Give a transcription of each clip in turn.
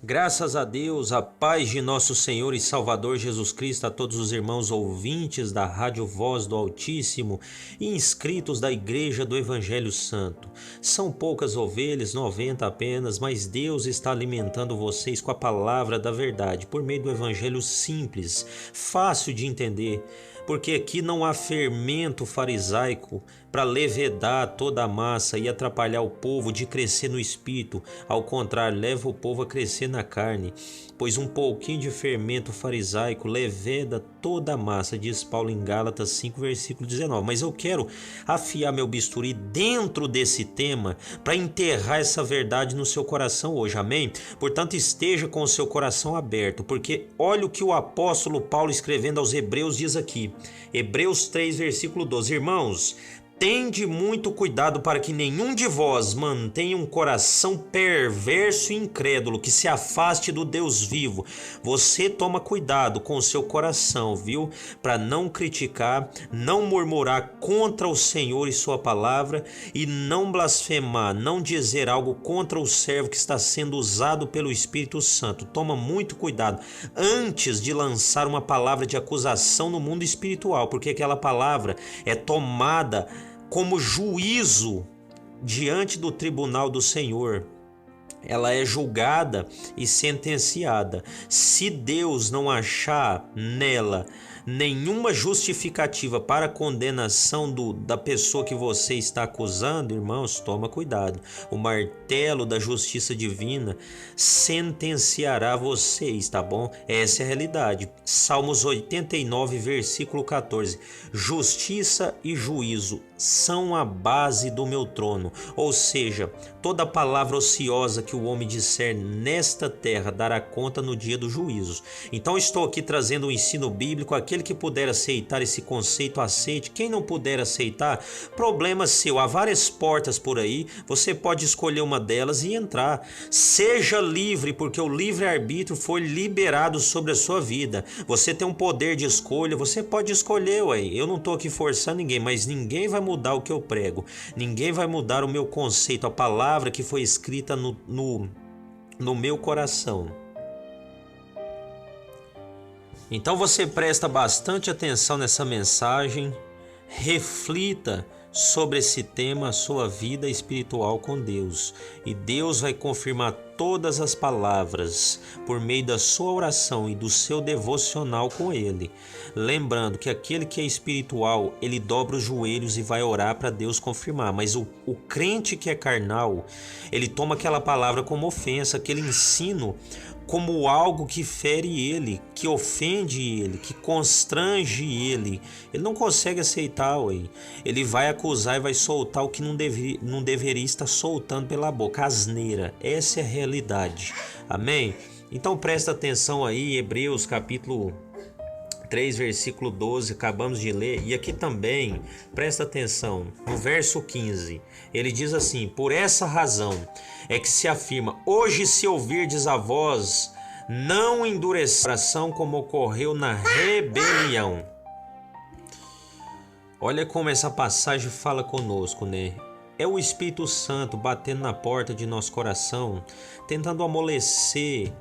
Graças a Deus, a paz de nosso Senhor e Salvador Jesus Cristo, a todos os irmãos ouvintes da Rádio Voz do Altíssimo e inscritos da Igreja do Evangelho Santo. São poucas ovelhas, 90 apenas, mas Deus está alimentando vocês com a palavra da verdade, por meio do Evangelho simples, fácil de entender, porque aqui não há fermento farisaico para levedar toda a massa e atrapalhar o povo de crescer no espírito. Ao contrário, leva o povo a crescer na carne, pois um pouquinho de fermento farisaico leveda toda a massa, diz Paulo em Gálatas 5, versículo 19. Mas eu quero afiar meu bisturi dentro desse tema para enterrar essa verdade no seu coração hoje, amém? Portanto, esteja com o seu coração aberto, porque olha o que o apóstolo Paulo escrevendo aos Hebreus diz aqui, Hebreus 3, versículo 12. Irmãos, tende muito cuidado para que nenhum de vós mantenha um coração perverso e incrédulo, que se afaste do Deus vivo. Você toma cuidado com o seu coração, viu? Para não criticar, não murmurar contra o Senhor e sua palavra e não blasfemar, não dizer algo contra o servo que está sendo usado pelo Espírito Santo. Toma muito cuidado antes de lançar uma palavra de acusação no mundo espiritual, porque aquela palavra é tomada como juízo diante do tribunal do Senhor. Ela é julgada e sentenciada. Se Deus não achar nela nenhuma justificativa para a condenação da pessoa que você está acusando, irmãos, toma cuidado. O martelo da justiça divina sentenciará vocês, tá bom? Essa é a realidade. Salmos 89, versículo 14. Justiça e juízo são a base do meu trono. Ou seja, toda palavra ociosa que o homem disser nesta terra dará conta no dia do juízo. Então estou aqui trazendo um ensino bíblico. Aquele que puder aceitar esse conceito, aceite. Quem não puder aceitar, problema seu. Há várias portas por aí, você pode escolher uma delas e entrar. Seja livre, porque o livre-arbítrio foi liberado sobre a sua vida. Você tem um poder de escolha, você pode escolher, ué. Eu não estou aqui forçando ninguém, mas ninguém vai mudar o que eu prego. Ninguém vai mudar o meu conceito, a palavra que foi escrita no meu coração. Então você presta bastante atenção nessa mensagem, reflita sobre esse tema, a sua vida espiritual com Deus. E Deus vai confirmar todas as palavras por meio da sua oração e do seu devocional com Ele. Lembrando que aquele que é espiritual, ele dobra os joelhos e vai orar para Deus confirmar. Mas o crente que é carnal, ele toma aquela palavra como ofensa, aquele ensino como algo que fere ele, que ofende ele, que constrange ele. Ele não consegue aceitar, ué. Ele vai acusar e vai soltar o que não deveria estar soltando pela boca, asneira. Essa é a realidade, amém? Então presta atenção aí, Hebreus capítulo 3, versículo 12, acabamos de ler, e aqui também, presta atenção, no verso 15, ele diz assim: por essa razão é que se afirma, hoje se ouvirdes a voz, não endureça o coração como ocorreu na rebelião. Olha como essa passagem fala conosco, né? É o Espírito Santo batendo na porta de nosso coração, tentando amolecer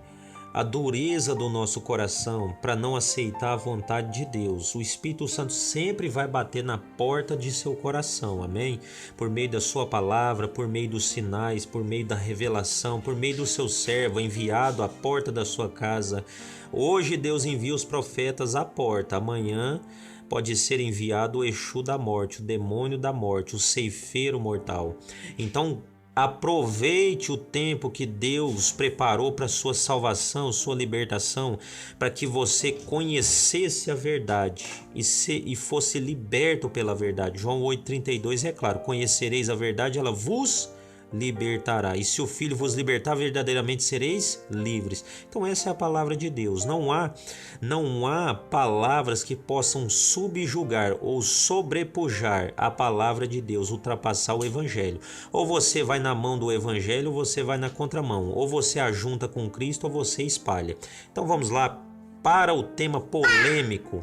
a dureza do nosso coração para não aceitar a vontade de Deus. O Espírito Santo sempre vai bater na porta de seu coração, amém? Por meio da sua palavra, por meio dos sinais, por meio da revelação, por meio do seu servo enviado à porta da sua casa. Hoje Deus envia os profetas à porta, amanhã pode ser enviado o Exu da morte, o demônio da morte, o ceifeiro mortal. Então, aproveite o tempo que Deus preparou para sua salvação, sua libertação, para que você conhecesse a verdade e fosse liberto pela verdade. João 8,32 é claro: conhecereis a verdade, ela vos libertará. E se o Filho vos libertar, verdadeiramente sereis livres. Então essa é a palavra de Deus. Não há palavras que possam subjugar ou sobrepujar a palavra de Deus, ultrapassar o Evangelho. Ou você vai na mão do Evangelho, ou você vai na contramão. Ou você ajunta com Cristo, ou você espalha. Então vamos lá para o tema polêmico.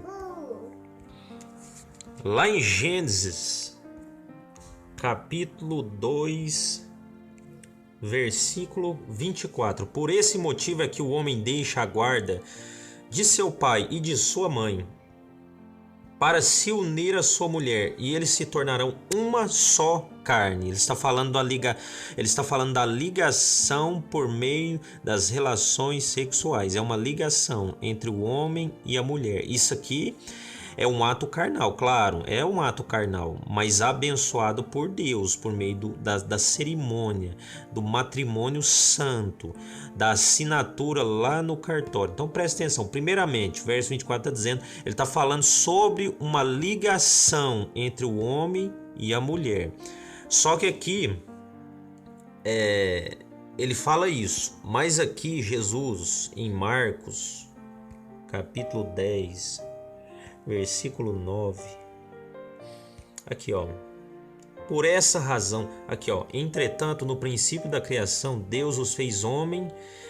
Lá em Gênesis, capítulo 2, versículo 24. Por esse motivo é que o homem deixa a guarda de seu pai e de sua mãe, para se unir à sua mulher, e eles se tornarão uma só carne. Ele está falando da ligação por meio das relações sexuais. É uma ligação entre o homem e a mulher. Isso aqui é um ato carnal, claro, é um ato carnal, mas abençoado por Deus, por meio da cerimônia, do matrimônio santo, da assinatura lá no cartório. Então presta atenção, primeiramente, verso 24 está dizendo, ele está falando sobre uma ligação entre o homem e a mulher. Só que aqui, ele fala isso, mas aqui Jesus, em Marcos, capítulo 10, versículo 9, aqui ó, por essa razão, aqui ó, entretanto no princípio da criação Deus os fez homem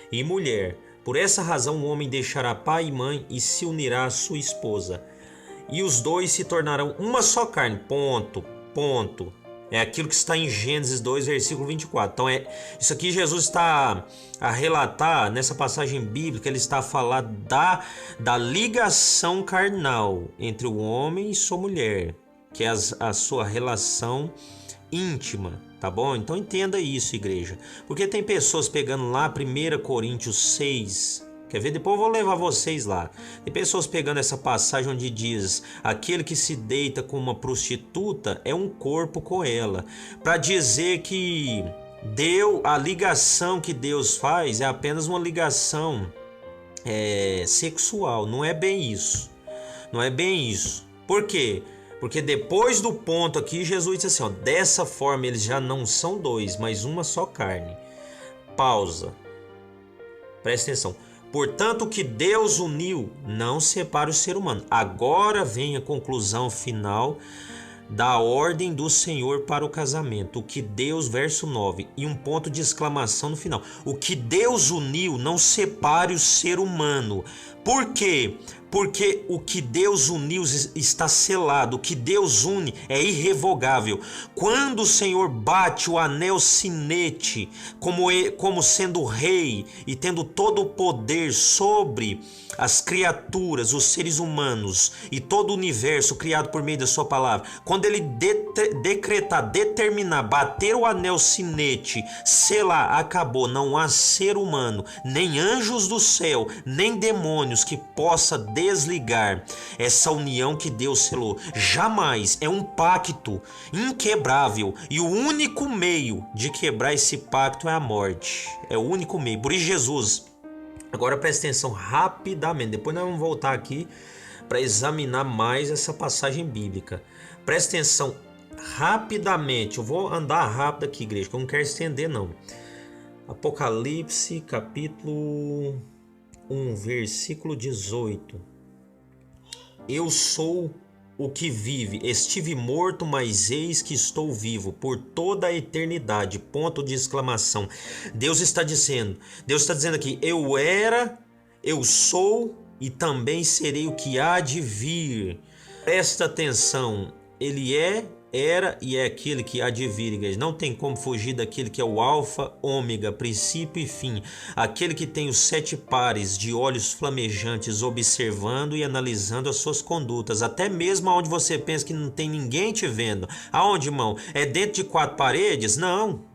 e mulher, por essa razão o homem deixará pai e mãe e se unirá à sua esposa, e os dois se tornarão uma só carne, ponto. É aquilo que está em Gênesis 2, versículo 24. Então isso aqui Jesus está a relatar, nessa passagem bíblica, ele está a falar da ligação carnal entre o homem e sua mulher, que é a sua relação íntima, tá bom? Então entenda isso, igreja. Porque tem pessoas pegando lá 1 Coríntios 6... Quer ver? Depois eu vou levar vocês lá. Tem pessoas pegando essa passagem onde diz: aquele que se deita com uma prostituta é um corpo com ela, para dizer que a ligação que Deus faz é apenas uma ligação sexual. Não é bem isso. Não é bem isso. Por quê? Porque depois do ponto aqui, Jesus diz assim, ó, dessa forma eles já não são dois, mas uma só carne. Pausa. Presta atenção. Portanto, o que Deus uniu não separa o ser humano. Agora vem a conclusão final da ordem do Senhor para o casamento. O que Deus, verso 9, e um ponto de exclamação no final. O que Deus uniu não separe o ser humano. Por quê? Porque o que Deus uniu está selado, o que Deus une é irrevogável. Quando o Senhor bate o anel sinete, como sendo rei e tendo todo o poder sobre as criaturas, os seres humanos e todo o universo criado por meio da sua palavra, quando ele determinar, bater o anel sinete, selar, acabou, não há ser humano, nem anjos do céu, nem demônios que possa desligar essa união que Deus selou. Jamais. É um pacto inquebrável e o único meio de quebrar esse pacto é a morte. É o único meio. Por isso Jesus, agora presta atenção rapidamente, depois nós vamos voltar aqui para examinar mais essa passagem bíblica. Presta atenção rapidamente, eu vou andar rápido aqui, igreja, que eu não quero estender não. Apocalipse capítulo 1, versículo 18. Eu sou o que vive, estive morto, mas eis que estou vivo por toda a eternidade, ponto de exclamação. Deus está dizendo aqui, eu era, eu sou e também serei o que há de vir. Presta atenção, ele era e é aquele que há de vir, igreja. Não tem como fugir daquele que é o alfa, ômega, princípio e fim. Aquele que tem os 7 pares de olhos flamejantes observando e analisando as suas condutas. Até mesmo onde você pensa que não tem ninguém te vendo. Aonde, irmão? É dentro de 4 paredes? Não.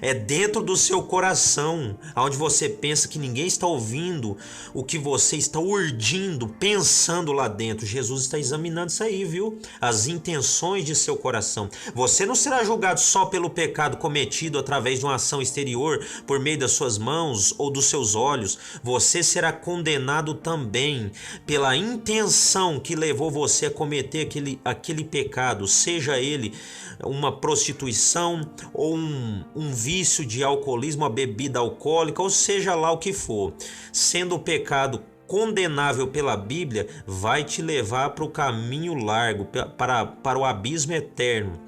É dentro do seu coração, onde você pensa que ninguém está ouvindo o que você está urdindo, pensando lá dentro. Jesus está examinando isso aí, viu? As intenções de seu coração. Você não será julgado só pelo pecado cometido através de uma ação exterior, por meio das suas mãos ou dos seus olhos. Você será condenado também pela intenção que levou você a cometer aquele pecado, seja ele uma prostituição ou um vício de alcoolismo, uma bebida alcoólica, ou seja lá o que for. Sendo o pecado condenável pela Bíblia, vai te levar para o caminho largo, para o abismo eterno,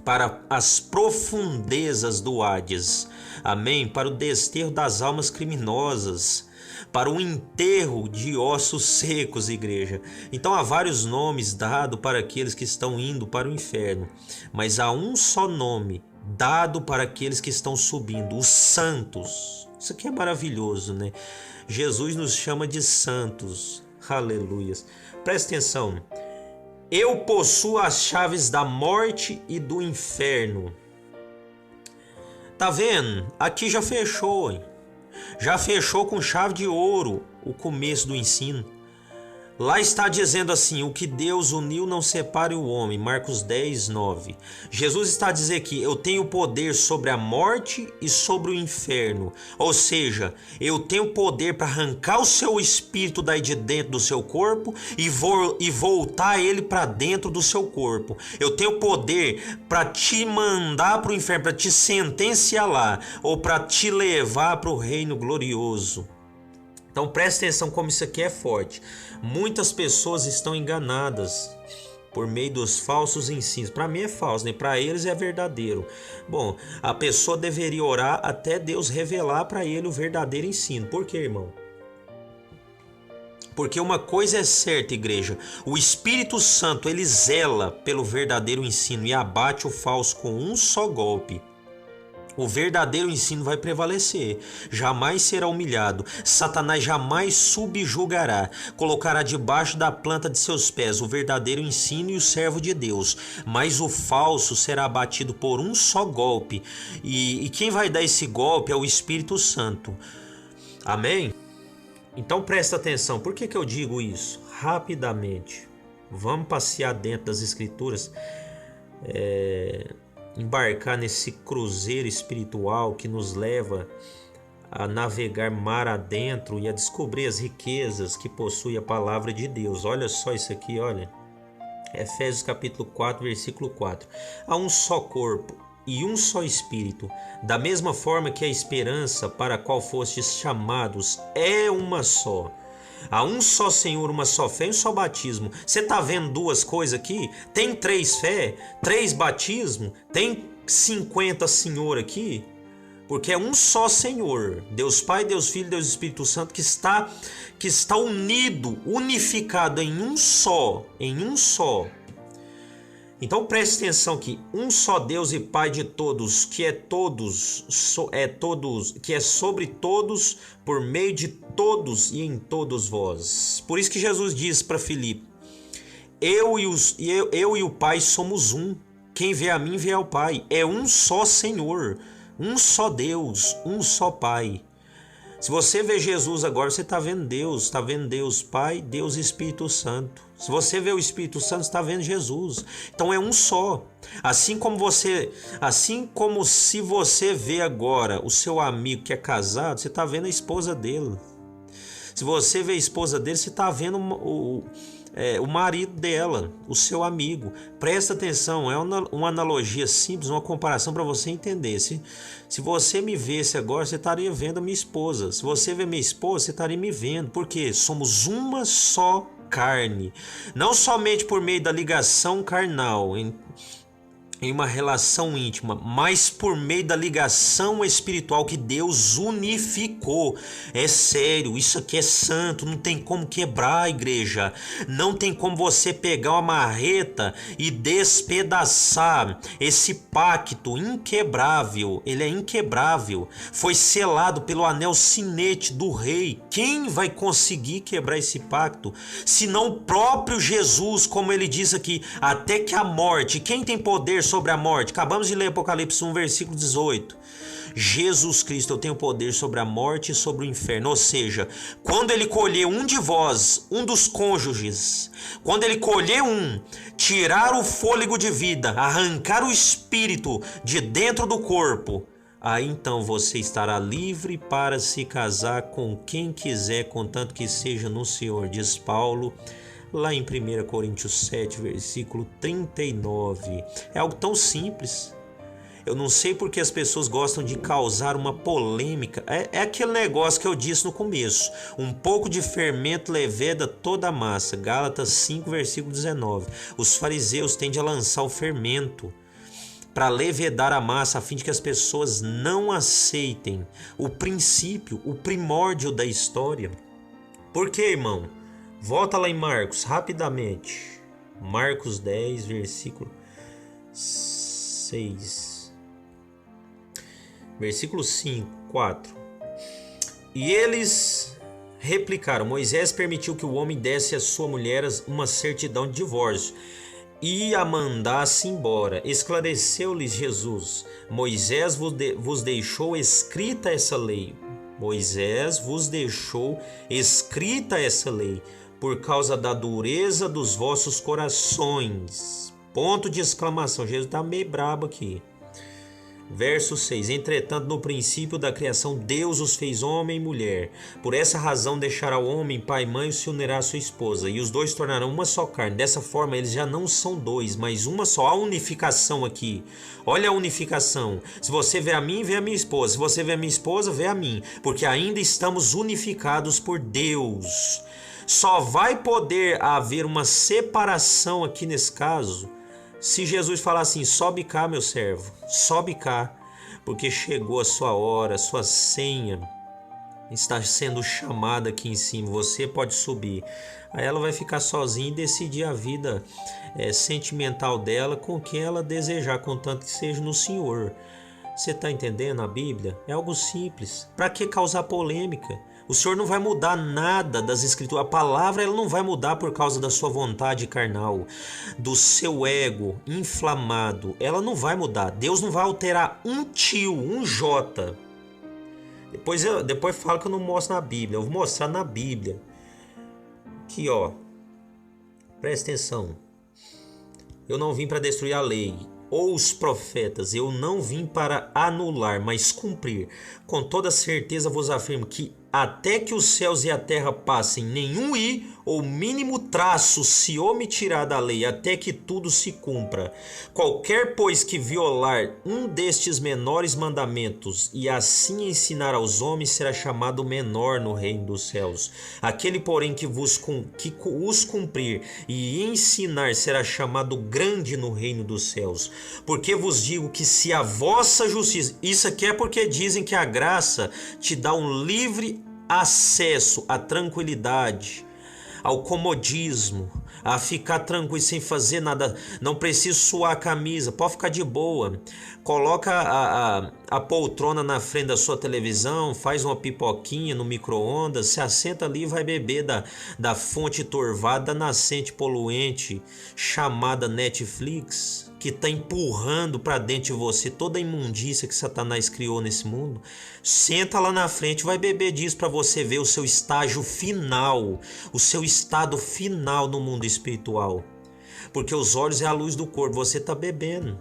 para as profundezas do Hades, amém? Para o desterro das almas criminosas, para o enterro de ossos secos, igreja. Então há vários nomes dados para aqueles que estão indo para o inferno, mas há um só nome dado para aqueles que estão subindo, os santos. Isso aqui é maravilhoso, né? Jesus nos chama de santos. Aleluias. Presta atenção. Eu possuo as chaves da morte e do inferno. Tá vendo? Aqui já fechou, hein? Já fechou com chave de ouro o começo do ensino. Lá está dizendo assim: o que Deus uniu não separe o homem. Marcos 10, 9. Jesus está a dizer que eu tenho poder sobre a morte e sobre o inferno. Ou seja, eu tenho poder para arrancar o seu espírito daí de dentro do seu corpo e voltar ele para dentro do seu corpo. Eu tenho poder para te mandar para o inferno, para te sentenciar lá, ou para te levar para o reino glorioso. Então presta atenção como isso aqui é forte. Muitas pessoas estão enganadas por meio dos falsos ensinos. Para mim é falso, né? Para eles é verdadeiro. Bom, a pessoa deveria orar até Deus revelar para ele o verdadeiro ensino. Por quê, irmão? Porque uma coisa é certa, igreja: o Espírito Santo, ele zela pelo verdadeiro ensino e abate o falso com um só golpe. O verdadeiro ensino vai prevalecer, jamais será humilhado, Satanás jamais subjugará, colocará debaixo da planta de seus pés o verdadeiro ensino e o servo de Deus, mas o falso será abatido por um só golpe, e quem vai dar esse golpe é o Espírito Santo. Amém? Então presta atenção, por que eu digo isso? Rapidamente, vamos passear dentro das Escrituras, embarcar nesse cruzeiro espiritual que nos leva a navegar mar adentro e a descobrir as riquezas que possui a palavra de Deus. Olha só isso aqui, olha. Efésios capítulo 4, versículo 4. Há um só corpo e um só espírito, da mesma forma que a esperança para a qual fostes chamados é uma só. Há um só Senhor, uma só fé e um só batismo. Você está vendo duas coisas aqui? Tem 3 fé, 3 batismo, tem 50 Senhor aqui? Porque é um só Senhor, Deus Pai, Deus Filho, Deus Espírito Santo, que está unido, unificado em um só, Então preste atenção que um só Deus e Pai de todos, que é sobre todos, por meio de todos e em todos vós. Por isso que Jesus diz para Filipe: eu e o Pai somos um. Quem vê a mim vê ao Pai. É um só Senhor, um só Deus, um só Pai. Se você vê Jesus agora, você está vendo Deus Pai, Deus Espírito Santo. Se você vê o Espírito Santo, você está vendo Jesus. Então é um só. Assim como se você vê agora o seu amigo que é casado, você está vendo a esposa dele. Se você vê a esposa dele, você está vendo o marido dela, o seu amigo. Presta atenção, é uma analogia simples, uma comparação para você entender. Se você me visse agora, você estaria vendo a minha esposa. Se você vê minha esposa, você estaria me vendo. Porque somos uma só carne. Não somente por meio da ligação carnal, em uma relação íntima, mas por meio da ligação espiritual que Deus unificou. É sério, isso aqui é santo, não tem como quebrar, igreja. Não tem como você pegar uma marreta e despedaçar esse pacto inquebrável. Ele é inquebrável, foi selado pelo anel sinete do rei. Quem vai conseguir quebrar esse pacto? Senão o próprio Jesus, como ele diz aqui, até que a morte. Quem tem poder sobre a morte? Acabamos de ler Apocalipse 1, versículo 18. Jesus Cristo, eu tenho poder sobre a morte e sobre o inferno. Ou seja, quando ele colher um de vós, um dos cônjuges, quando ele colher tirar o fôlego de vida, arrancar o espírito de dentro do corpo, aí então você estará livre para se casar com quem quiser, contanto que seja no Senhor, diz Paulo, lá em 1 Coríntios 7, versículo 39. É algo tão simples. Eu não sei porque as pessoas gostam de causar uma polêmica. É aquele negócio que eu disse no começo. Um pouco de fermento leveda toda a massa. Gálatas 5, versículo 19. Os fariseus tendem a lançar o fermento para levedar a massa, a fim de que as pessoas não aceitem o princípio, o primórdio da história. Por quê, irmão? Volta lá em Marcos, rapidamente. Marcos 10, versículo 6. Versículo 5, 4. E eles replicaram: Moisés permitiu que o homem desse à sua mulher uma certidão de divórcio e a mandasse embora. Esclareceu-lhes Jesus: Moisés vos deixou escrita essa lei. Moisés vos deixou escrita essa lei por causa da dureza dos vossos corações. Ponto de exclamação. Jesus está meio brabo aqui. Verso 6. Entretanto, no princípio da criação, Deus os fez homem e mulher. Por essa razão deixará o homem pai e mãe e se unirá à sua esposa, e os dois tornarão uma só carne. Dessa forma, eles já não são dois, mas uma só. A unificação aqui. Olha a unificação. Se você vê a mim, vê a minha esposa. Se você vê a minha esposa, vê a mim. Porque ainda estamos unificados por Deus. Só vai poder haver uma separação aqui nesse caso se Jesus falar assim: sobe cá, meu servo, sobe cá, porque chegou a sua hora, a sua senha está sendo chamada aqui em cima, você pode subir. Aí ela vai ficar sozinha e decidir a vida sentimental dela com quem ela desejar, contanto que seja no Senhor. Você está entendendo a Bíblia? É algo simples. Para que causar polêmica? O Senhor não vai mudar nada das Escrituras. A palavra ela não vai mudar por causa da sua vontade carnal, do seu ego inflamado. Ela não vai mudar. Deus não vai alterar um tio, um jota. Depois fala que eu não mostro na Bíblia. Eu vou mostrar na Bíblia. Aqui, ó. Presta atenção. Eu não vim para destruir a lei ou os profetas. Eu não vim para anular, mas cumprir. Com toda certeza vos afirmo que até que os céus e a terra passem, nenhum i ou mínimo traço se omitirá da lei, até que tudo se cumpra. Qualquer, pois, que violar um destes menores mandamentos e assim ensinar aos homens será chamado menor no reino dos céus. Aquele, porém, que os cumprir e ensinar será chamado grande no reino dos céus. Porque vos digo que se a vossa justiça... Isso aqui é porque dizem que a graça te dá um livre acesso à tranquilidade, ao comodismo, a ficar tranquilo sem fazer nada, não precisa suar a camisa, pode ficar de boa, coloca a poltrona na frente da sua televisão, faz uma pipoquinha no micro-ondas, se assenta ali e vai beber da fonte torvada, da nascente poluente chamada Netflix, que está empurrando para dentro de você toda a imundícia que Satanás criou nesse mundo. Senta lá na frente, vai beber disso para você ver o seu estágio final, o seu estado final no mundo espiritual. Porque os olhos é a luz do corpo, você está bebendo.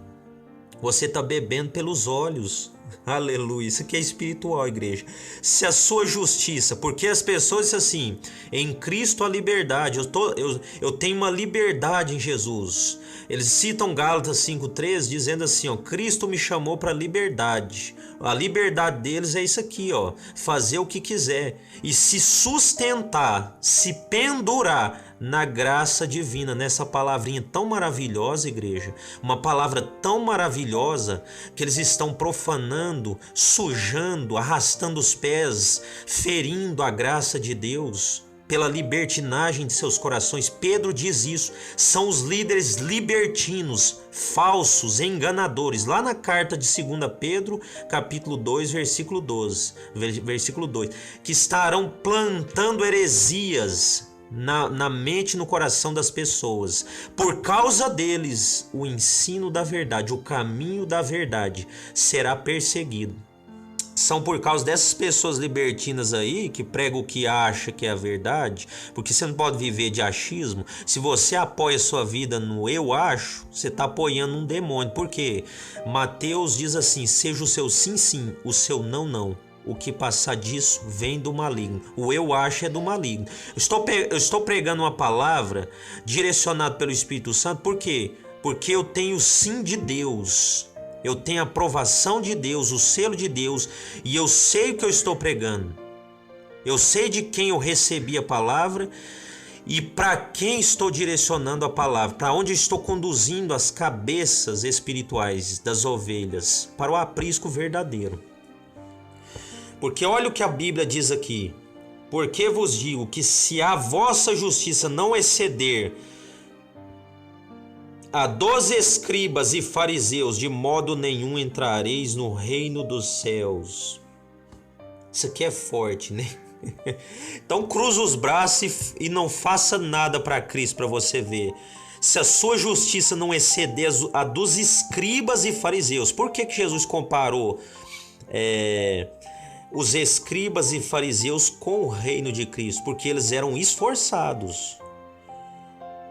Você está bebendo pelos olhos. Aleluia, isso aqui é espiritual, igreja. Se a sua justiça, porque as pessoas dizem assim, em Cristo a liberdade, eu tenho uma liberdade em Jesus. Eles citam Gálatas 5,13 dizendo assim, ó, Cristo me chamou para a liberdade. A liberdade deles é isso aqui, ó, fazer o que quiser e se sustentar, se pendurar na graça divina, nessa palavrinha tão maravilhosa, igreja, uma palavra tão maravilhosa que eles estão profanando, sujando, arrastando os pés, ferindo a graça de Deus pela libertinagem de seus corações. Pedro diz isso, são os líderes libertinos, falsos, enganadores, lá na carta de 2 Pedro, capítulo 2, versículo 2, que estarão plantando heresias na mente e no coração das pessoas. Por causa deles, o ensino da verdade, o caminho da verdade será perseguido. São por causa dessas pessoas libertinas aí que pregam o que acha que é a verdade, porque você não pode viver de achismo. Se você apoia sua vida no eu acho, você está apoiando um demônio. Por quê? Mateus diz assim, seja o seu sim, sim, o seu não, não. O que passar disso vem do maligno. O eu acho é do maligno. Eu estou pregando uma palavra direcionada pelo Espírito Santo. Por quê? Porque eu tenho o sim de Deus. Eu tenho a aprovação de Deus, o selo de Deus. E eu sei o que eu estou pregando. Eu sei de quem eu recebi a palavra e para quem estou direcionando a palavra. Para onde estou conduzindo as cabeças espirituais das ovelhas. Para o aprisco verdadeiro. Porque olha o que a Bíblia diz aqui. Porque vos digo que se a vossa justiça não exceder a dos escribas e fariseus, de modo nenhum entrareis no reino dos céus. Isso aqui é forte, né? Então cruza os braços e não faça nada para Cristo, para você ver. Se a sua justiça não exceder a dos escribas e fariseus. Por que Jesus comparou os escribas e fariseus com o reino de Cristo? Porque eles eram esforçados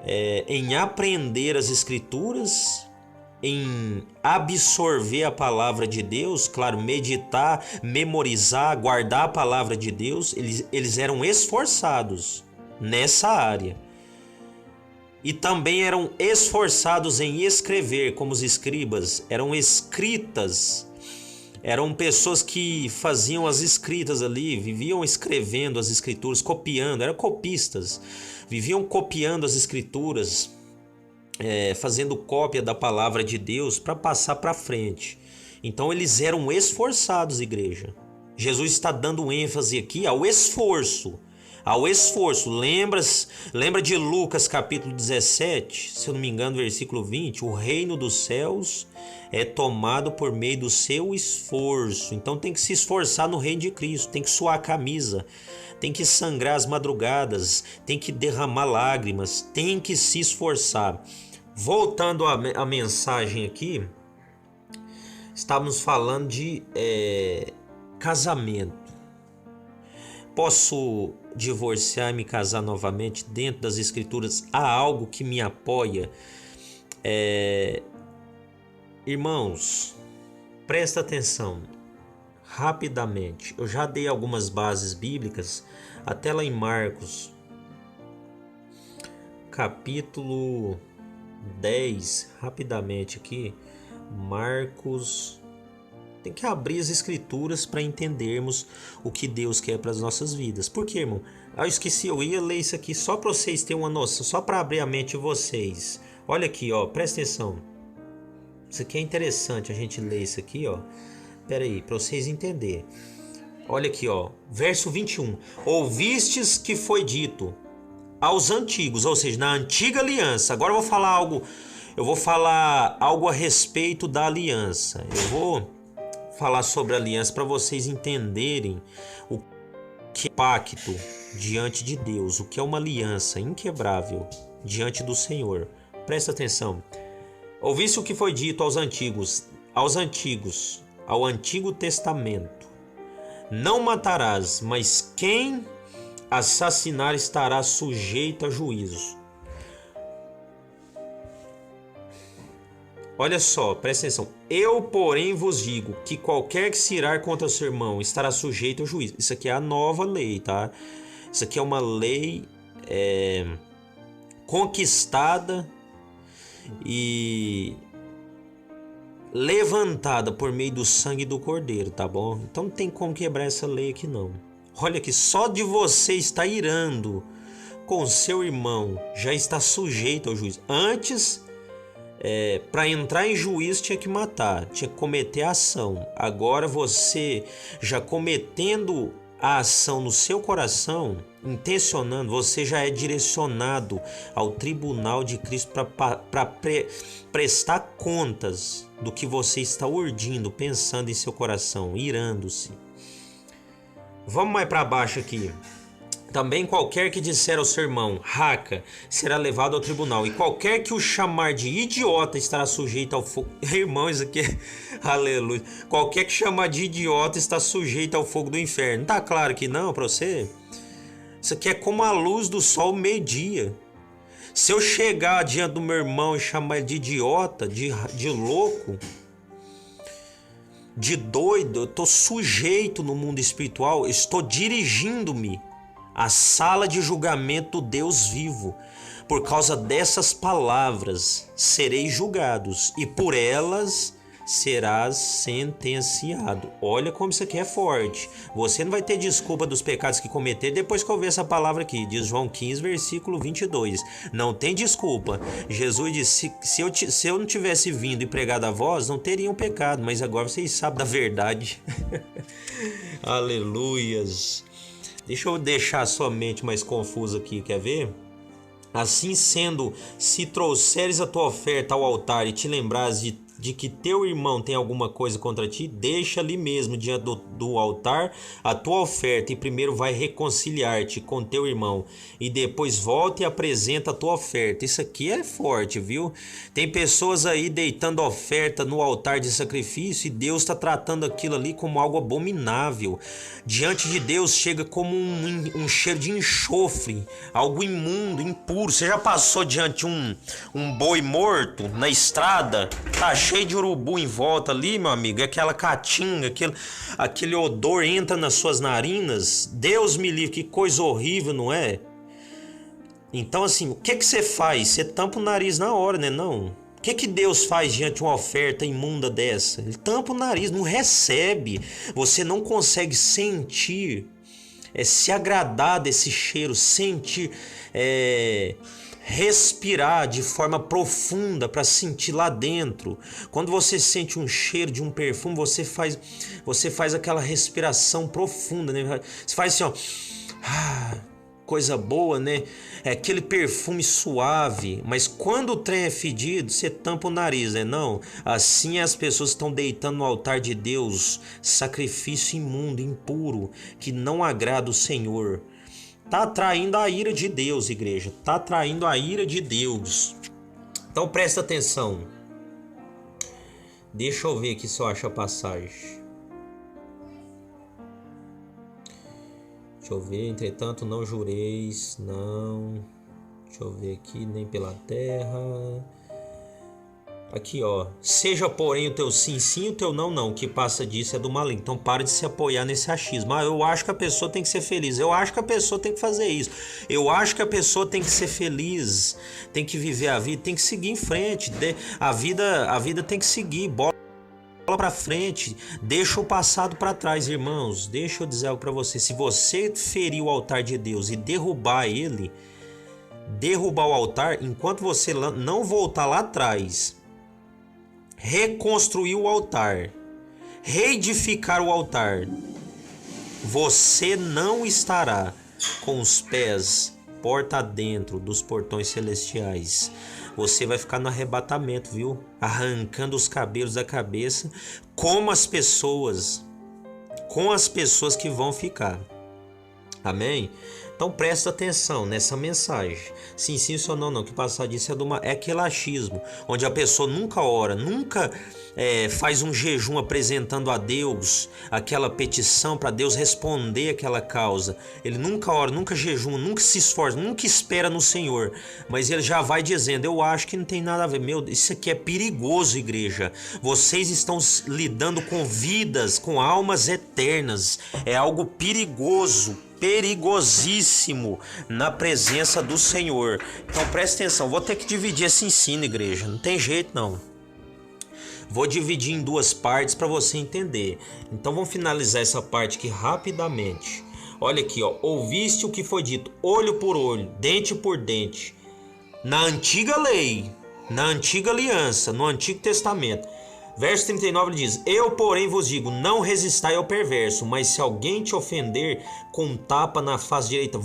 em aprender as escrituras, em absorver a palavra de Deus, claro, meditar, memorizar, guardar a palavra de Deus. Eles eram esforçados nessa área. E também eram esforçados em escrever, como os escribas, eram escritas. Eram pessoas que faziam as escritas ali, viviam escrevendo as escrituras, copiando, eram copistas. Viviam copiando as escrituras, fazendo cópia da palavra de Deus para passar para frente. Então eles eram esforçados, igreja. Jesus está dando ênfase aqui ao esforço. Ao esforço. Lembra de Lucas capítulo 17, se eu não me engano, versículo 20? O reino dos céus é tomado por meio do seu esforço. Então tem que se esforçar no reino de Cristo, tem que suar a camisa, tem que sangrar as madrugadas, tem que derramar lágrimas, tem que se esforçar. Voltando à mensagem aqui, estávamos falando de casamento. Posso divorciar e me casar novamente? Dentro das escrituras há algo que me apoia? Irmãos, presta atenção rapidamente. Eu já dei algumas bases bíblicas, até lá em Marcos capítulo 10, rapidamente aqui. Marcos, tem que abrir as escrituras para entendermos o que Deus quer para as nossas vidas. Por quê, irmão? Eu esqueci, eu ia ler isso aqui só para vocês terem uma noção, só para abrir a mente de vocês. Olha aqui, ó, presta atenção. Isso aqui é interessante a gente ler isso aqui, ó. Pera aí, para vocês entenderem. Olha aqui, ó, verso 21. Ouvistes que foi dito aos antigos, ou seja, na antiga aliança. Agora eu vou falar algo a respeito da aliança. Eu vou falar sobre a aliança para vocês entenderem o que é pacto diante de Deus, o que é uma aliança inquebrável diante do Senhor. Presta atenção. Ouviste o que foi dito aos antigos, ao Antigo Testamento: não matarás, mas quem assassinar estará sujeito a juízo. Olha só, presta atenção. Eu, porém, vos digo que qualquer que se irar contra seu irmão estará sujeito ao juízo. Isso aqui é a nova lei, tá? Isso aqui é uma lei conquistada e levantada por meio do sangue do Cordeiro, tá bom? Então não tem como quebrar essa lei aqui não. Olha que só de você estar irando com seu irmão já está sujeito ao juízo. Antes, para entrar em juízo tinha que matar, tinha que cometer a ação. Agora você já cometendo a ação no seu coração, intencionando, você já é direcionado ao tribunal de Cristo para prestar contas do que você está urdindo, pensando em seu coração, irando-se. Vamos mais para baixo aqui. Também qualquer que disser ao seu irmão, raca, será levado ao tribunal. E qualquer que o chamar de idiota estará sujeito ao fogo. Irmão, isso aqui é... Aleluia. Qualquer que chamar de idiota está sujeito ao fogo do inferno. Tá claro que não para você? Isso aqui é como a luz do sol meio-dia. Se eu chegar diante do meu irmão e chamar ele de idiota, de louco, de doido, eu estou sujeito no mundo espiritual, estou dirigindo-me à sala de julgamento do Deus vivo. Por causa dessas palavras sereis julgados e por elas serás sentenciado. Olha como isso aqui é forte. Você não vai ter desculpa dos pecados que cometer depois que eu ver essa palavra aqui, diz João 15, versículo 22. Não tem desculpa. Jesus disse, se eu não tivesse vindo e pregado a vós, não teriam pecado, mas agora vocês sabem da verdade. Aleluias. Deixa eu deixar a sua mente mais confusa aqui, quer ver? Assim sendo, se trouxeres a tua oferta ao altar e te lembrares de que teu irmão tem alguma coisa contra ti, deixa ali mesmo diante do altar a tua oferta e primeiro vai reconciliar-te com teu irmão e depois volta e apresenta a tua oferta. Isso aqui é forte, viu? Tem pessoas aí deitando oferta no altar de sacrifício e Deus está tratando aquilo ali como algo abominável. Diante de Deus chega como um cheiro de enxofre, algo imundo, impuro. Você já passou diante de um boi morto na estrada? Tá cheio de urubu em volta ali, meu amigo, aquela caatinga, aquele odor entra nas suas narinas. Deus me livre, que coisa horrível, não é? Então assim, o que você faz? Você tampa o nariz na hora, né? Não. O que Deus faz diante de uma oferta imunda dessa? Ele tampa o nariz, não recebe. Você não consegue sentir, se agradar desse cheiro, sentir, respirar de forma profunda para sentir lá dentro. Quando você sente um cheiro de um perfume, você faz aquela respiração profunda, né? Você faz assim, ó, coisa boa, né? É aquele perfume suave. Mas quando o trem é fedido, você tampa o nariz, né? Não. Assim as pessoas estão deitando no altar de Deus sacrifício imundo, impuro, que não agrada o Senhor. Tá atraindo a ira de Deus, igreja. Tá atraindo a ira de Deus. Então presta atenção. Deixa eu ver aqui se eu acho a passagem. Deixa eu ver. Entretanto, não jureis. Não. Deixa eu ver aqui. Nem pela terra. Aqui, ó. Seja, porém, o teu sim, sim, o teu não, não. O que passa disso é do maligno. Então, para de se apoiar nesse achismo. Eu acho que a pessoa tem que ser feliz. Eu acho que a pessoa tem que fazer isso. Eu acho que a pessoa tem que ser feliz. Tem que viver a vida. Tem que seguir em frente. A vida tem que seguir. Bola pra frente. Deixa o passado para trás, irmãos. Deixa eu dizer algo para você. Se você ferir o altar de Deus e derrubar ele, derrubar o altar, enquanto você não voltar lá atrás, reconstruir o altar, reedificar o altar, você não estará com os pés porta adentro dos portões celestiais. Você vai ficar no arrebatamento, viu? Arrancando os cabelos da cabeça, com as pessoas que vão ficar. Amém? Então presta atenção nessa mensagem. Sim, sim, ou não, não. Que passar disso é aquele achismo, onde a pessoa nunca ora, nunca faz um jejum apresentando a Deus aquela petição para Deus responder aquela causa. Ele nunca ora, nunca jejuma, nunca se esforça, nunca espera no Senhor. Mas ele já vai dizendo, eu acho que não tem nada a ver. Meu, isso aqui é perigoso, igreja. Vocês estão lidando com vidas, com almas eternas. É algo perigoso, perigosíssimo na presença do Senhor. Então presta atenção, vou ter que dividir esse ensino, igreja, não tem jeito não. Vou dividir em duas partes para você entender. Então vamos finalizar essa parte aqui rapidamente. Olha aqui, ó, ouviste o que foi dito, olho por olho, dente por dente, na antiga lei, na antiga aliança, no Antigo Testamento. Verso 39 ele diz, eu porém vos digo, não resistai ao perverso, mas se alguém te ofender com um tapa na face direita,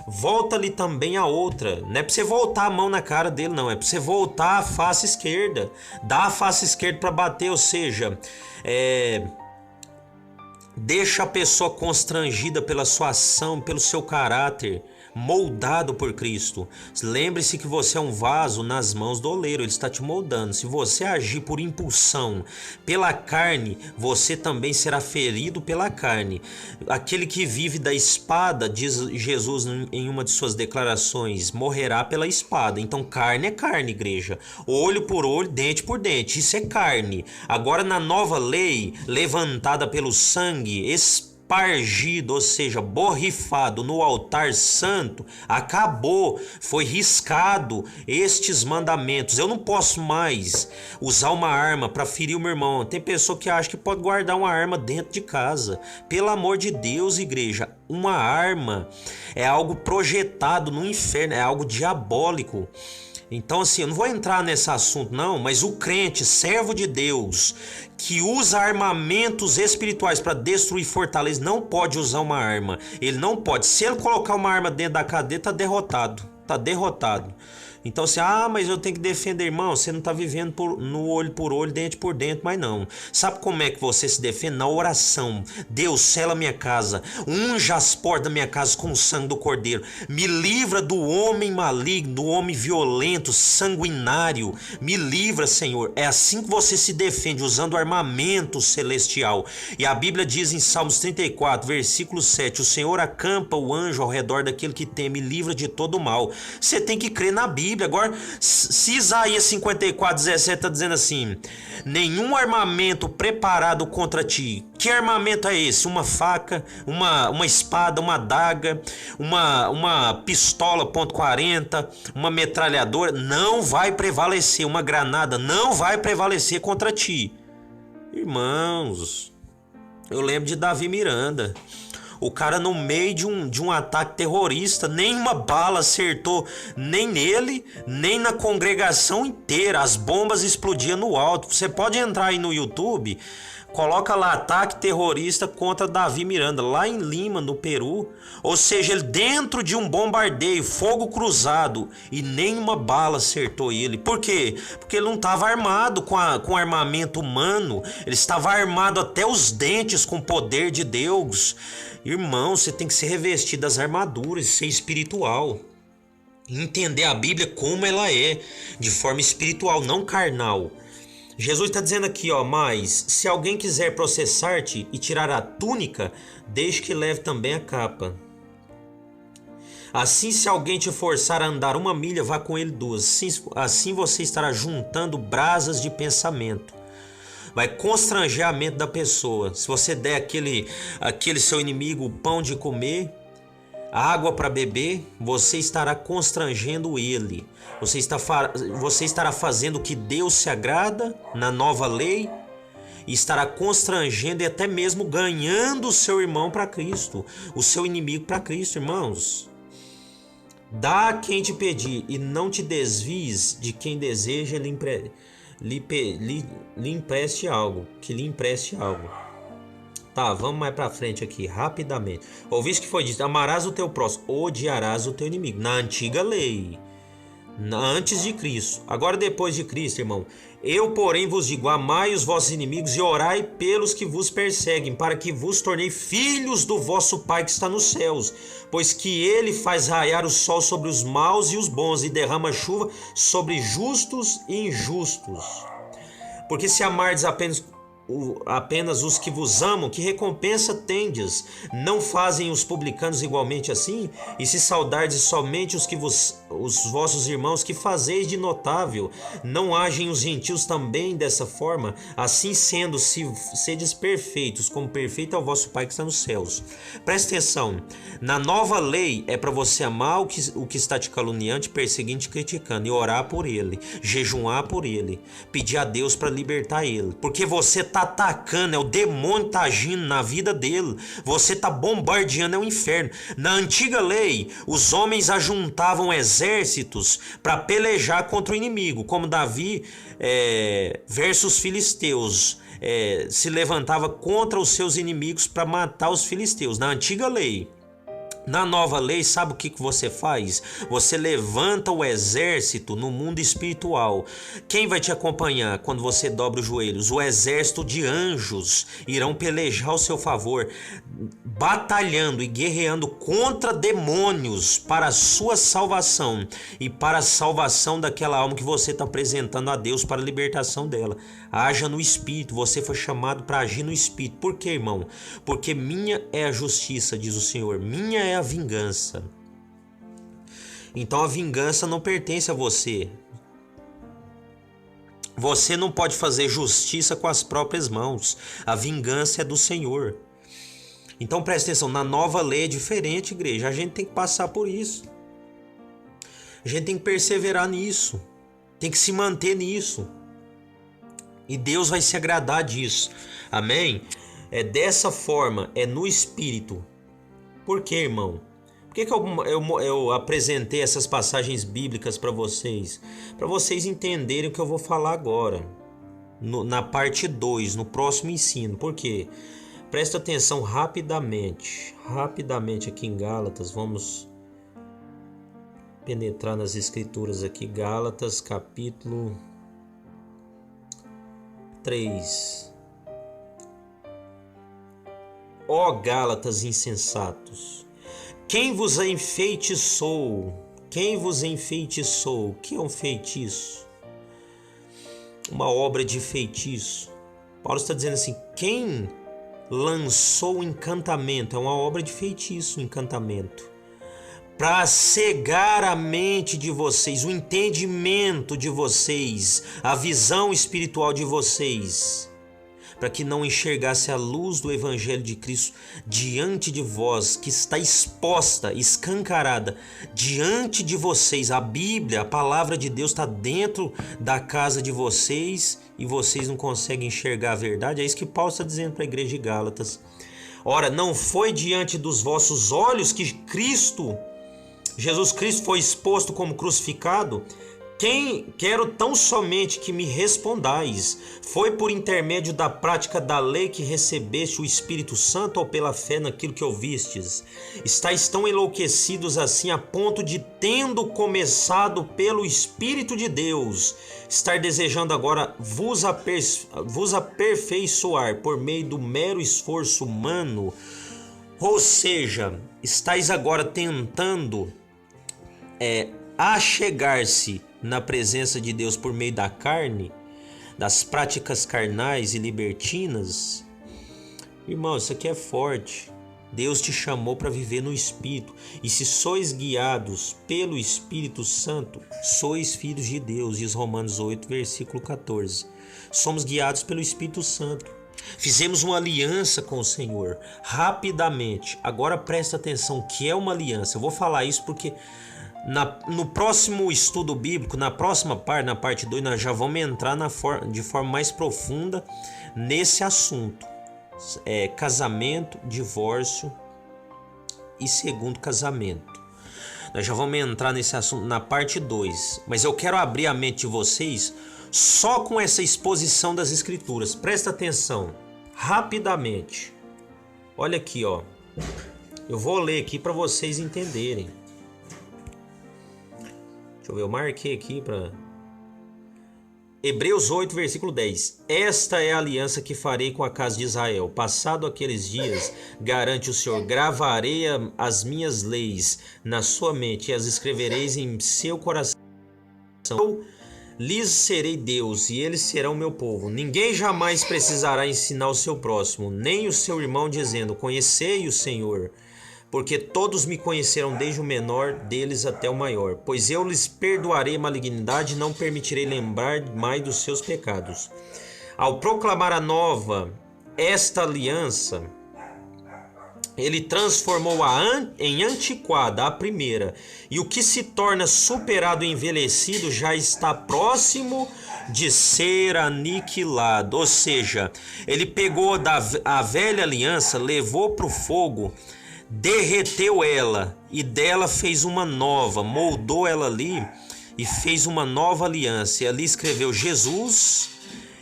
volta-lhe também a outra. Não é para você voltar a mão na cara dele, não, é para você voltar a face esquerda, dá a face esquerda para bater, ou seja, deixa a pessoa constrangida pela sua ação, pelo seu caráter, moldado por Cristo. Lembre-se que você é um vaso nas mãos do oleiro, ele está te moldando. Se você agir por impulsão, pela carne, você também será ferido pela carne. Aquele que vive da espada, diz Jesus em uma de suas declarações, morrerá pela espada. Então carne é carne, igreja. Olho por olho, dente por dente, isso é carne. Agora na nova lei, levantada pelo sangue, espargido, ou seja, borrifado no altar santo, acabou, foi riscado estes mandamentos. Eu não posso mais usar uma arma para ferir o meu irmão. Tem pessoa que acha que pode guardar uma arma dentro de casa. Pelo amor de Deus, igreja, uma arma é algo projetado no inferno, é algo diabólico. Então assim, eu não vou entrar nesse assunto não, mas o crente, servo de Deus, que usa armamentos espirituais para destruir fortalezas, não pode usar uma arma. Ele não pode. Se ele colocar uma arma dentro da cadeia, está derrotado. está derrotado. Então você, mas eu tenho que defender, irmão. Você não está vivendo no olho por olho, dente por dente, mas não. Sabe como é que você se defende? Na oração. Deus, sela minha casa, unja as portas da minha casa com o sangue do Cordeiro. Me livra do homem maligno, do homem violento, sanguinário. Me livra, Senhor. É assim que você se defende, usando o armamento celestial. E a Bíblia diz em Salmos 34, versículo 7, o Senhor acampa o anjo ao redor daquele que teme e livra de todo o mal. Você tem que crer na Bíblia. Agora, se Isaías 54, 17 está dizendo assim, nenhum armamento preparado contra ti. Que armamento é esse? Uma faca, uma espada, uma adaga, uma pistola .40, uma metralhadora, não vai prevalecer. Uma granada não vai prevalecer contra ti. Irmãos, eu lembro de Davi Miranda. O cara, no meio de um ataque terrorista, nenhuma bala acertou nem nele, nem na congregação inteira. As bombas explodiam no alto. Você pode entrar aí no YouTube, coloca lá ataque terrorista contra Davi Miranda, lá em Lima, no Peru. Ou seja, ele dentro de um bombardeio, fogo cruzado, e nenhuma bala acertou ele. Por quê? Porque ele não estava armado com armamento humano. Ele estava armado até os dentes com o poder de Deus. Irmão, você tem que se revestir das armaduras, ser espiritual. Entender a Bíblia como ela é, de forma espiritual, não carnal. Jesus está dizendo aqui, mas se alguém quiser processar-te e tirar a túnica, deixe que leve também a capa. Assim, se alguém te forçar a andar 1 milha, vá com ele 2. Assim você estará juntando brasas de pensamento. Vai constranger a mente da pessoa. Se você der aquele seu inimigo o pão de comer, água para beber, você estará constrangendo ele. Você estará fazendo o que Deus se agrada na nova lei e estará constrangendo e até mesmo ganhando o seu irmão para Cristo, o seu inimigo para Cristo, irmãos. Dá a quem te pedir e não te desvies de quem deseja lhe empreste algo, que lhe empreste algo. Tá, vamos mais pra frente aqui, rapidamente. Ouviste que foi dito, amarás o teu próximo, odiarás o teu inimigo. Na antiga lei, antes de Cristo. Agora depois de Cristo, irmão. Eu, porém, vos digo, amai os vossos inimigos e orai pelos que vos perseguem, para que vos tornei filhos do vosso Pai que está nos céus. Pois que ele faz raiar o sol sobre os maus e os bons, e derrama chuva sobre justos e injustos. Porque se amardes apenas os que vos amam, que recompensa tendes? Não fazem os publicanos igualmente assim? E se saudardes somente os vossos irmãos, que fazeis de notável? Não agem os gentios também dessa forma? Assim sendo, se sedes perfeitos, como perfeito é o vosso Pai que está nos céus. Presta atenção, na nova lei é para você amar o que está te caluniando, te perseguindo, te criticando, e orar por ele, jejuar por ele, pedir a Deus para libertar ele, porque você está atacando, é o demônio que está agindo na vida dele, você está bombardeando, é o inferno. Na antiga lei, os homens ajuntavam exércitos para pelejar contra o inimigo, como Davi versus filisteus, se levantava contra os seus inimigos para matar os filisteus, na antiga lei. Na nova lei, sabe o que você faz? Você levanta o exército no mundo espiritual. Quem vai te acompanhar quando você dobra os joelhos? O exército de anjos irão pelejar ao seu favor, batalhando e guerreando contra demônios para a sua salvação e para a salvação daquela alma que você está apresentando a Deus para a libertação dela. Haja no Espírito, você foi chamado para agir no Espírito. Por quê, irmão? Porque minha é a justiça, diz o Senhor, minha é a vingança. Então a vingança não pertence a você. Você não pode fazer justiça com as próprias mãos. A vingança é do Senhor. Então presta atenção, na nova lei é diferente, igreja. A gente tem que passar por isso. A gente tem que perseverar nisso. Tem que se manter nisso. E Deus vai se agradar disso. Amém? É dessa forma, é no Espírito. Por quê, irmão? Por que eu apresentei essas passagens bíblicas para vocês? Para vocês entenderem o que eu vou falar agora. Na parte 2, no próximo ensino. Por quê? Presta atenção rapidamente. Rapidamente aqui em Gálatas, vamos penetrar nas escrituras aqui. Gálatas capítulo 3. Ó Gálatas insensatos, quem vos enfeitiçou? Quem vos enfeitiçou? O que é um feitiço? Uma obra de feitiço. Paulo está dizendo assim, quem lançou o encantamento? É uma obra de feitiço, o encantamento. Para cegar a mente de vocês, o entendimento de vocês, a visão espiritual de vocês, para que não enxergasse a luz do Evangelho de Cristo diante de vós, que está exposta, escancarada, diante de vocês. A Bíblia, a palavra de Deus está dentro da casa de vocês e vocês não conseguem enxergar a verdade. É isso que Paulo está dizendo para a igreja de Gálatas. Ora, não foi diante dos vossos olhos que Jesus Cristo foi exposto como crucificado? Quero tão somente que me respondais. Foi por intermédio da prática da lei que recebeste o Espírito Santo ou pela fé naquilo que ouvistes? Estais tão enlouquecidos assim a ponto de, tendo começado pelo Espírito de Deus, estar desejando agora vos aperfeiçoar por meio do mero esforço humano? Ou seja, estais agora tentando achegar-se na presença de Deus por meio da carne, das práticas carnais e libertinas. Irmão, isso aqui é forte. Deus te chamou para viver no Espírito, e se sois guiados pelo Espírito Santo, sois filhos de Deus, diz Romanos 8, versículo 14. Somos guiados pelo Espírito Santo. Fizemos uma aliança com o Senhor rapidamente. Agora presta atenção, o que é uma aliança? Eu vou falar isso porque no próximo estudo bíblico, na próxima parte, na parte 2, nós já vamos entrar de forma mais profunda nesse assunto. Casamento, divórcio e segundo casamento. Nós já vamos entrar nesse assunto na parte 2. Mas eu quero abrir a mente de vocês só com essa exposição das Escrituras. Presta atenção, rapidamente. Olha aqui, ó. Eu vou ler aqui para vocês entenderem. Deixa eu ver, eu marquei aqui para... Hebreus 8, versículo 10. Esta é a aliança que farei com a casa de Israel. Passado aqueles dias, garante o Senhor, gravarei as minhas leis na sua mente e as escrevereis em seu coração. Eu lhes serei Deus e eles serão meu povo. Ninguém jamais precisará ensinar o seu próximo, nem o seu irmão, dizendo, conhecei o Senhor. Porque todos me conheceram desde o menor deles até o maior. Pois eu lhes perdoarei a malignidade e não permitirei lembrar mais dos seus pecados. Ao proclamar esta aliança, ele transformou em antiquada a primeira. E o que se torna superado e envelhecido já está próximo de ser aniquilado. Ou seja, ele pegou a velha aliança, levou para o fogo, derreteu ela e dela fez uma nova, moldou ela ali e fez uma nova aliança. E ali escreveu Jesus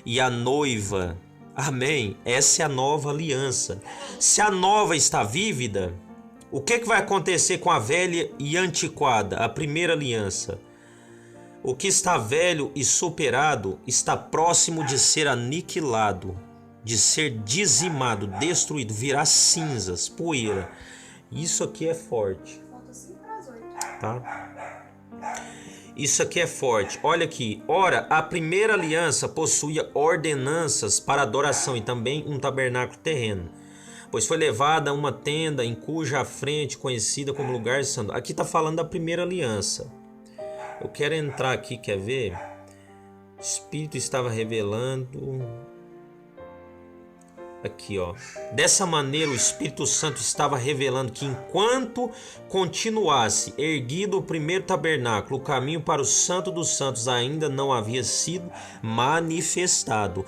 e a noiva. Amém? Essa é a nova aliança. Se a nova está vívida, o que vai acontecer com a velha e antiquada, a primeira aliança? O que está velho e superado está próximo de ser aniquilado, de ser dizimado, destruído, virar cinzas, poeira. Isso aqui é forte. Falta 5 para as 8. Tá? Isso aqui é forte. Olha aqui. Ora, a primeira aliança possuía ordenanças para adoração e também um tabernáculo terreno, pois foi levada a uma tenda em cuja frente conhecida como lugar santo. Aqui está falando da primeira aliança. Eu quero entrar aqui, quer ver? O Espírito estava revelando... Aqui, ó. Dessa maneira, o Espírito Santo estava revelando que enquanto continuasse erguido o primeiro tabernáculo, o caminho para o Santo dos Santos ainda não havia sido manifestado.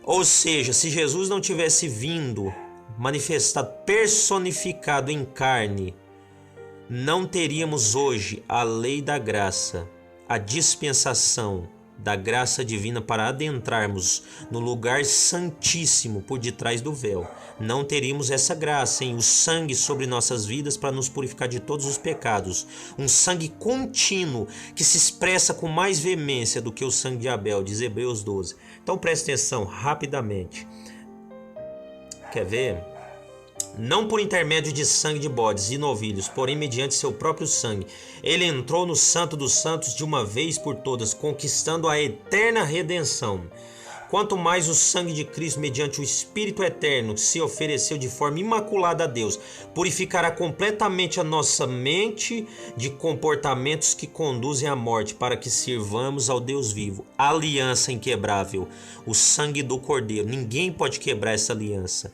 Ou seja, se Jesus não tivesse vindo manifestado, personificado em carne, não teríamos hoje a lei da graça, a dispensação da graça divina para adentrarmos no lugar santíssimo por detrás do véu. Não teríamos essa graça, o sangue sobre nossas vidas para nos purificar de todos os pecados. Um sangue contínuo que se expressa com mais veemência do que o sangue de Abel, diz Hebreus 12. Então preste atenção rapidamente. Quer ver? Não por intermédio de sangue de bodes e novilhos, porém mediante seu próprio sangue. Ele entrou no Santo dos Santos de uma vez por todas, conquistando a eterna redenção. Quanto mais o sangue de Cristo, mediante o Espírito eterno, se ofereceu de forma imaculada a Deus, purificará completamente a nossa mente de comportamentos que conduzem à morte, para que sirvamos ao Deus vivo. Aliança inquebrável, o sangue do Cordeiro. Ninguém pode quebrar essa aliança.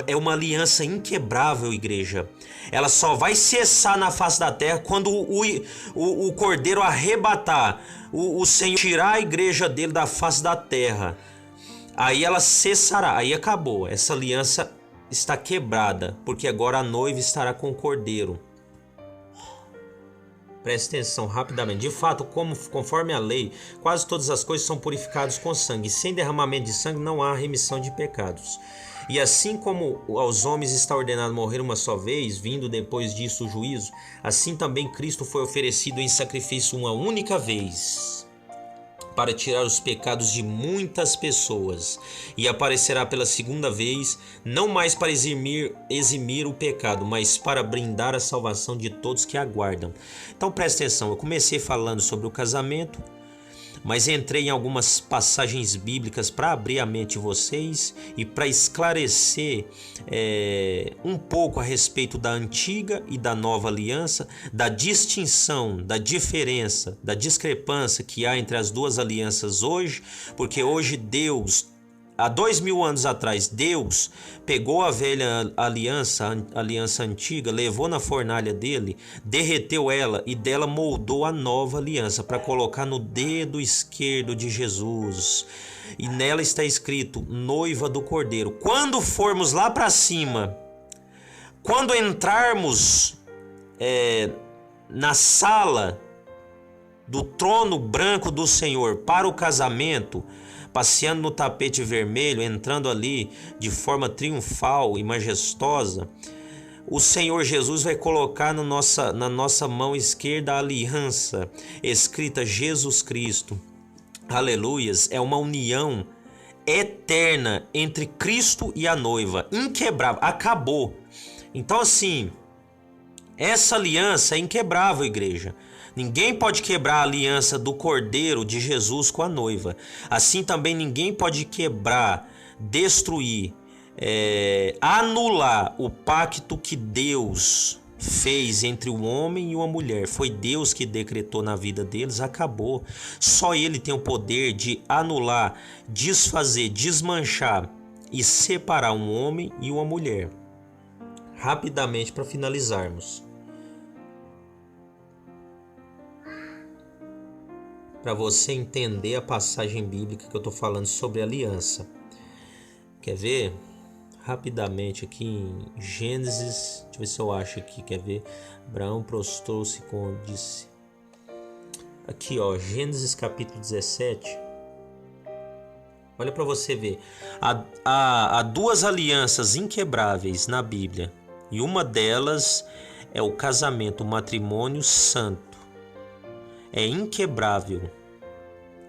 É uma aliança inquebrável, igreja. Ela só vai cessar na face da terra quando o Cordeiro arrebatar, o Senhor tirar a igreja dele da face da terra. Aí ela cessará, aí acabou. Essa aliança está quebrada, porque agora a noiva estará com o Cordeiro. Preste atenção rapidamente. De fato, conforme a lei, quase todas as coisas são purificadas com sangue. Sem derramamento de sangue não há remissão de pecados. E assim como aos homens está ordenado morrer uma só vez, vindo depois disso o juízo, assim também Cristo foi oferecido em sacrifício uma única vez, para tirar os pecados de muitas pessoas, e aparecerá pela segunda vez, não mais para eximir o pecado, mas para brindar a salvação de todos que aguardam. Então preste atenção, eu comecei falando sobre o casamento, mas entrei em algumas passagens bíblicas para abrir a mente de vocês e para esclarecer um pouco a respeito da antiga e da nova aliança, da distinção, da diferença, da discrepância que há entre as duas alianças hoje, porque hoje Deus, há 2000 anos atrás, Deus pegou a velha aliança, a aliança antiga, levou na fornalha dele, derreteu ela e dela moldou a nova aliança para colocar no dedo esquerdo de Jesus. E nela está escrito noiva do Cordeiro. Quando formos lá para cima, quando entrarmos na sala do trono branco do Senhor para o casamento, passeando no tapete vermelho, entrando ali de forma triunfal e majestosa, o Senhor Jesus vai colocar na nossa mão esquerda a aliança escrita Jesus Cristo. Aleluias! É uma união eterna entre Cristo e a noiva, inquebrável, acabou. Então assim, essa aliança é inquebrável, igreja. Ninguém pode quebrar a aliança do Cordeiro de Jesus com a noiva. Assim também ninguém pode quebrar, destruir, anular o pacto que Deus fez entre o homem e uma mulher. Foi Deus que decretou na vida deles, acabou. Só Ele tem o poder de anular, desfazer, desmanchar e separar um homem e uma mulher. Rapidamente para finalizarmos. Para você entender a passagem bíblica que eu estou falando sobre aliança. Quer ver? Rapidamente aqui em Gênesis, deixa eu ver se eu acho aqui, quer ver? Abraão prostrou-se como disse. Aqui ó, Gênesis capítulo 17. Olha para você ver. Há duas alianças inquebráveis na Bíblia. E uma delas é o casamento, o matrimônio santo. É inquebrável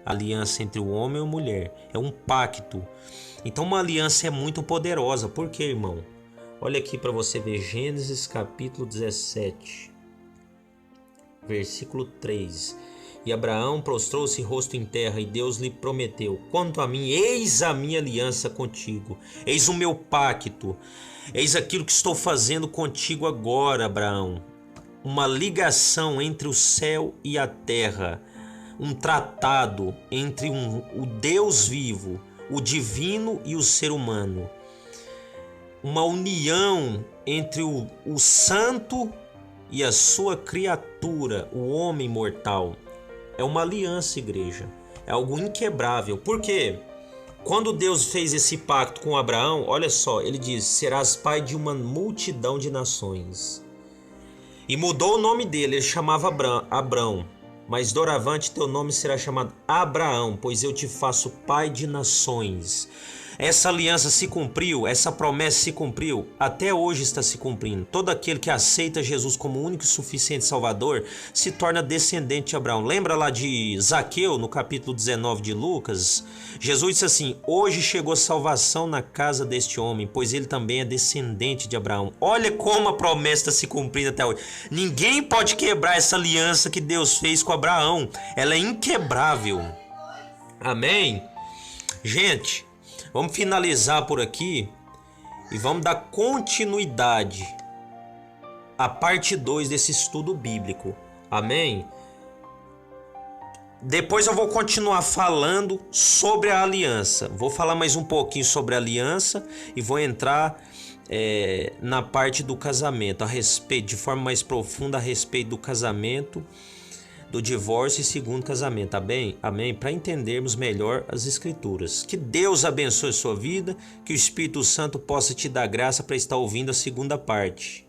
a aliança entre o homem e a mulher. É um pacto. Então uma aliança é muito poderosa. Por quê, irmão? Olha aqui para você ver Gênesis capítulo 17, versículo 3. E Abraão prostrou-se rosto em terra, e Deus lhe prometeu: quanto a mim, eis a minha aliança contigo, eis o meu pacto, eis aquilo que estou fazendo contigo agora, Abraão. Uma ligação entre o céu e a terra, um tratado entre o Deus vivo, o divino e o ser humano, uma união entre o santo e a sua criatura, o homem mortal. É uma aliança, igreja, é algo inquebrável. Por quê? Quando Deus fez esse pacto com Abraão, olha só, ele diz: serás pai de uma multidão de nações. E mudou o nome dele, ele chamava Abrão. mas doravante teu nome será chamado Abraão, pois eu te faço pai de nações. Essa aliança se cumpriu, essa promessa se cumpriu, até hoje está se cumprindo. Todo aquele que aceita Jesus como único e suficiente Salvador se torna descendente de Abraão. Lembra lá de Zaqueu, no capítulo 19 de Lucas? Jesus disse assim: hoje chegou salvação na casa deste homem, pois ele também é descendente de Abraão. Olha como a promessa está se cumprindo até hoje. Ninguém pode quebrar essa aliança que Deus fez com Abraão. Ela é inquebrável. Amém? Gente, vamos finalizar por aqui e vamos dar continuidade à parte 2 desse estudo bíblico. Amém? Depois eu vou continuar falando sobre a aliança. Vou falar mais um pouquinho sobre a aliança e vou entrar na parte do casamento, a respeito, de forma mais profunda a respeito do casamento, do divórcio e segundo casamento, amém? Para entendermos melhor as escrituras. Que Deus abençoe a sua vida, que o Espírito Santo possa te dar graça para estar ouvindo a segunda parte.